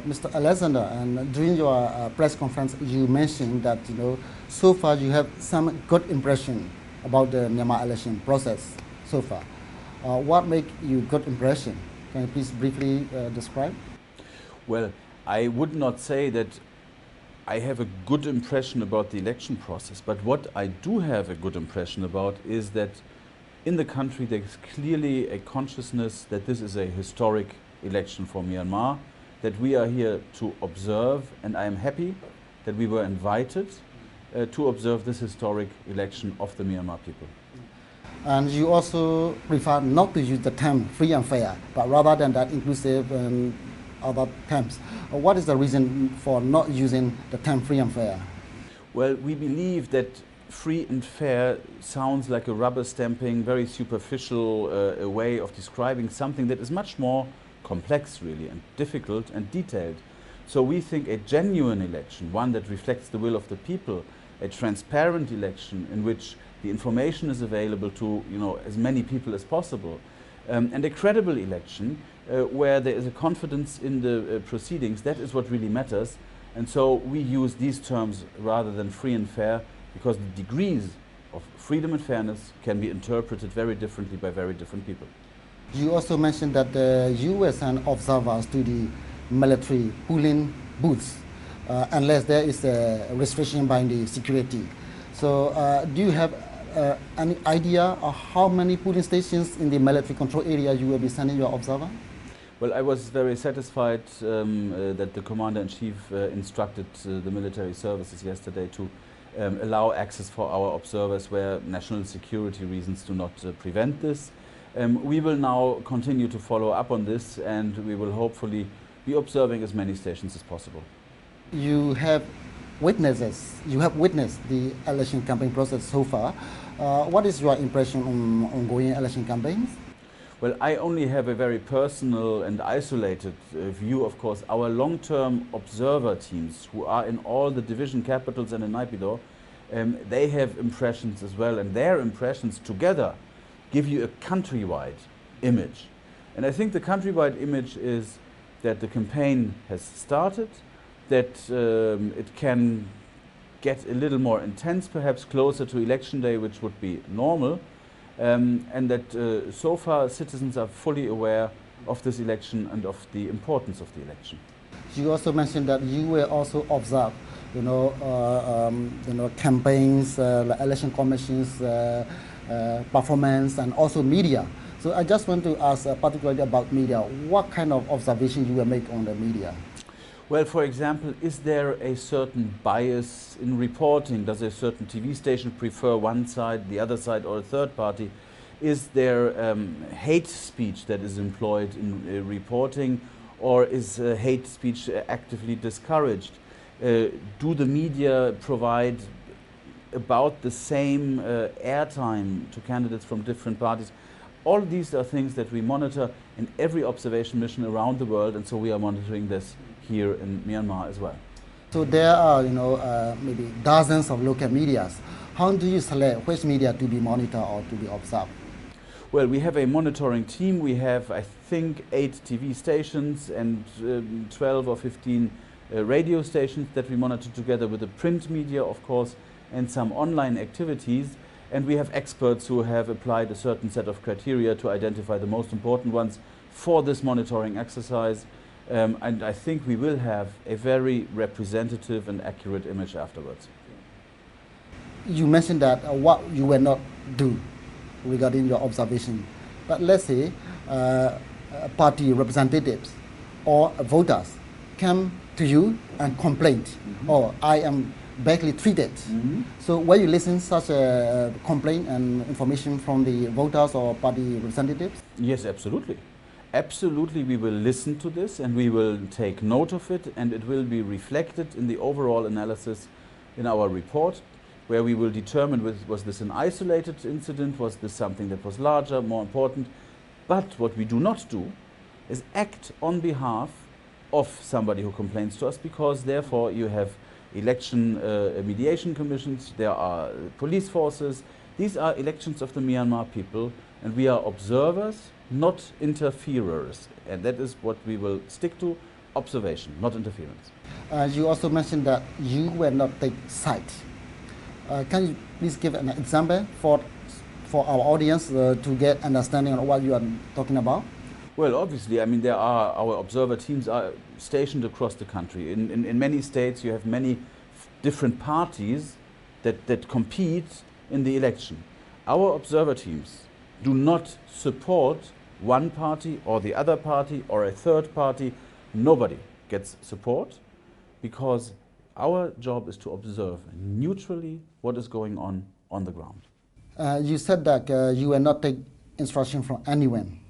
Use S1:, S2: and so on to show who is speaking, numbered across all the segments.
S1: Mr. Alexander, and during your press conference, you mentioned that so far you have some good impression about the Myanmar election process so far. What make you good impression? Can you please briefly describe?
S2: Well, I would not say that I have a good impression about the election process, but what I do have a good impression about is that in the country there is clearly a consciousness that this is a historic election for Myanmar, that we are here to observe, and I am happy that we were invited to observe this historic election of the Myanmar people.
S1: And you also prefer not to use the term free and fair, but rather than that inclusive and other terms. What is the reason for not using the term free and fair?
S2: Well, we believe that free and fair sounds like a rubber stamping, very superficial a way of describing something that is much more complex really and difficult and detailed. So we think a genuine election, one that reflects the will of the people, a transparent election in which the information is available to as many people as possible, and a credible election where there is a confidence in the proceedings, that is what really matters. And so we use these terms rather than free and fair, because the degrees of freedom and fairness can be interpreted very differently by very different people.
S1: You also mentioned that the US sent observers to the military polling booths unless there is a restriction by the security. So do you have any idea of how many polling stations in the military control area you will be sending your observer?
S2: Well, I was very satisfied that the Commander-in-Chief instructed the military services yesterday to allow access for our observers where national security reasons do not prevent this. We will now continue to follow up on this, and we will hopefully be observing as many stations as possible.
S1: You have witnessed the election campaign process so far. What is your impression on ongoing election campaigns?
S2: Well, I only have a very personal and isolated view, of course. Our long-term observer teams, who are in all the division capitals and in Naypyidaw, they have impressions as well, and their impressions together give you a countrywide image. And I think the countrywide image is that the campaign has started, that it can get a little more intense, perhaps closer to election day, which would be normal, and that so far citizens are fully aware of this election and of the importance of the election.
S1: You also mentioned that you will also observe, campaigns, election commissions, performance, and also media. So I just want to ask particularly about media. What kind of observation you will make on the media?
S2: Well, for example, is there a certain bias in reporting? Does a certain TV station prefer one side, the other side, or a third party? Is there hate speech that is employed in reporting, or is hate speech actively discouraged? Do the media provide about the same airtime to candidates from different parties? All these are things that we monitor in every observation mission around the world, and so we are monitoring this here in Myanmar as well.
S1: So there are, maybe dozens of local medias. How do you select which media to be monitored or to be observed?
S2: Well, we have a monitoring team. We have, I think, 8 TV stations and 12 or 15 radio stations that we monitor together with the print media, of course, and some online activities. And we have experts who have applied a certain set of criteria to identify the most important ones for this monitoring exercise. And I think we will have a very representative and accurate image afterwards.
S1: You mentioned that what you will not do regarding your observation. But let's say party representatives or voters come to you and complain, or I am badly treated. So will you listen such a complaint and information from the voters or party representatives?
S2: Yes, absolutely. Absolutely, we will listen to this and we will take note of it, and it will be reflected in the overall analysis in our report, where we will determine was this an isolated incident, was this something that was larger, more important. But what we do not do is act on behalf of somebody who complains to us, because therefore you have election mediation commissions, there are police forces. These are elections of the Myanmar people, and we are observers, not interferers. And that is what we will stick to observation, not interference.
S1: You also mentioned that you will not take side. Can you please give an example for our audience to get understanding of what you are talking about?
S2: Well, obviously, I mean, our observer teams are stationed across the country. In many states, you have many different parties that compete in the election. Our observer teams do not support one party or the other party or a third party. Nobody gets support, because our job is to observe neutrally what is going on the ground.
S1: You said that you will not take instruction from anyone.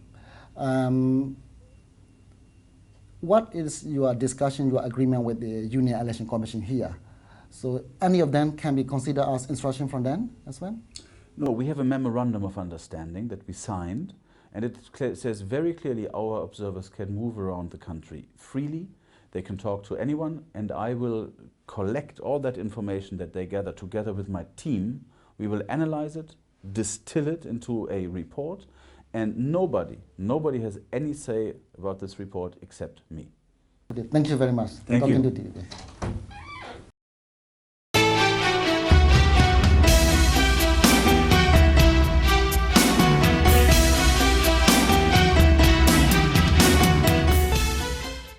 S1: What is your discussion, your agreement with the Union Election Commission here? So any of them can be considered as instruction from them as well?
S2: No, we have a memorandum of understanding that we signed, and it says very clearly our observers can move around the country freely. They can talk to anyone, and I will collect all that information that they gather together with my team. We will analyze it, distill it into a report, and nobody has any say about this report except me.
S1: Okay, thank you very much.
S2: Thank you.